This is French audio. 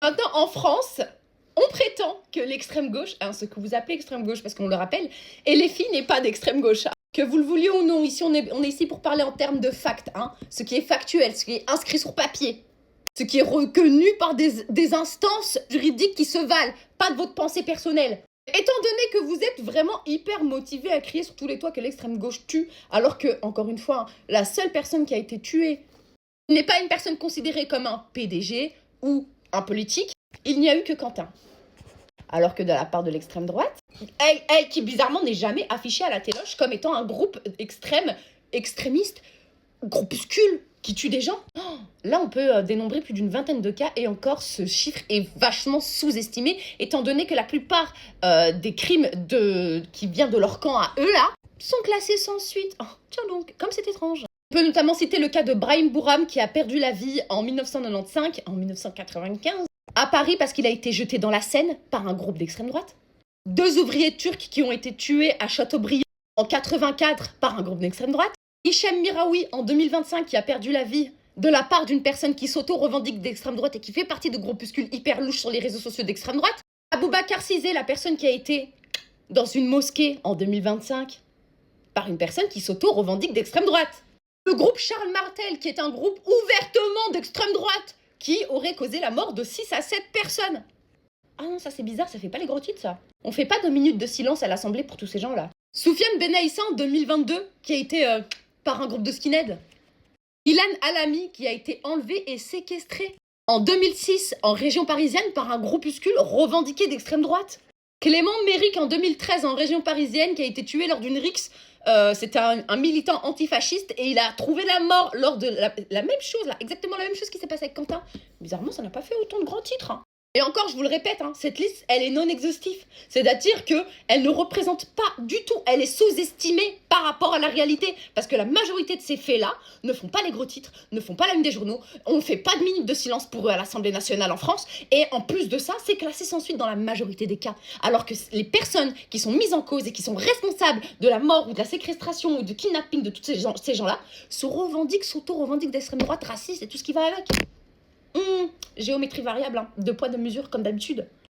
Maintenant, en France, on prétend que l'extrême gauche, hein, ce que vous appelez extrême gauche, parce qu'on le rappelle, et les filles n'est pas d'extrême gauche. Hein. Que vous le vouliez ou non, ici on est ici pour parler en termes de facts, hein, ce qui est factuel, ce qui est inscrit sur papier, ce qui est reconnu par des instances juridiques qui se valent, pas de votre pensée personnelle. Étant donné que vous êtes vraiment hyper motivé à crier sur tous les toits que l'extrême gauche tue, alors que, encore une fois, la seule personne qui a été tuée n'est pas une personne considérée comme un PDG ou un politique, il n'y a eu que Quentin. Alors que de la part de l'extrême droite, qui bizarrement n'est jamais affiché à la téloche comme étant un groupe extrémiste, groupuscule, qui tue des gens. Oh, là, on peut dénombrer plus d'une vingtaine de cas et encore ce chiffre est vachement sous-estimé, étant donné que la plupart des crimes qui viennent de leur camp à eux, là, sont classés sans suite. Oh, tiens donc, comme c'est étrange. On peut notamment citer le cas de Brahim Bouram qui a perdu la vie en 1995, en 1995, à Paris parce qu'il a été jeté dans la Seine par un groupe d'extrême droite. 2 ouvriers turcs qui ont été tués à Chateaubriand en 84 par un groupe d'extrême droite. Hichem Miraoui en 2025 qui a perdu la vie de la part d'une personne qui s'auto-revendique d'extrême droite et qui fait partie de groupuscules hyper louches sur les réseaux sociaux d'extrême droite. Aboubacar Cissé, la personne qui a été dans une mosquée en 2025 par une personne qui s'auto-revendique d'extrême droite. Le groupe Charles Martel qui est un groupe ouvertement d'extrême droite qui aurait causé la mort de 6 à 7 personnes. Ah non, ça c'est bizarre, ça fait pas les gros titres ça. On fait pas de minutes de silence à l'Assemblée pour tous ces gens-là. Soufiane Benaïssa en 2022, qui a été par un groupe de skinheads. Ilan Halami, qui a été enlevé et séquestré en 2006 en région parisienne par un groupuscule revendiqué d'extrême droite. Clément Méric en 2013 en région parisienne, qui a été tué lors d'une rixe. C'était un militant antifasciste et il a trouvé la mort lors de la même chose, là, exactement la même chose qui s'est passé avec Quentin. Bizarrement, ça n'a pas fait autant de grands titres. Hein. Et encore, je vous le répète, hein, cette liste, elle est non exhaustive. C'est-à-dire qu'elle ne représente pas du tout, elle est sous-estimée par rapport à la réalité. Parce que la majorité de ces faits-là ne font pas les gros titres, ne font pas la une des journaux. On ne fait pas de minutes de silence pour eux à l'Assemblée nationale en France. Et en plus de ça, c'est classé sans suite dans la majorité des cas. Alors que les personnes qui sont mises en cause et qui sont responsables de la mort ou de la séquestration ou du kidnapping de tous ces gens-là s'auto-revendiquent d'extrême droite, raciste et tout ce qui va avec. Géométrie variable, hein. 2 poids, 2 mesures comme d'habitude.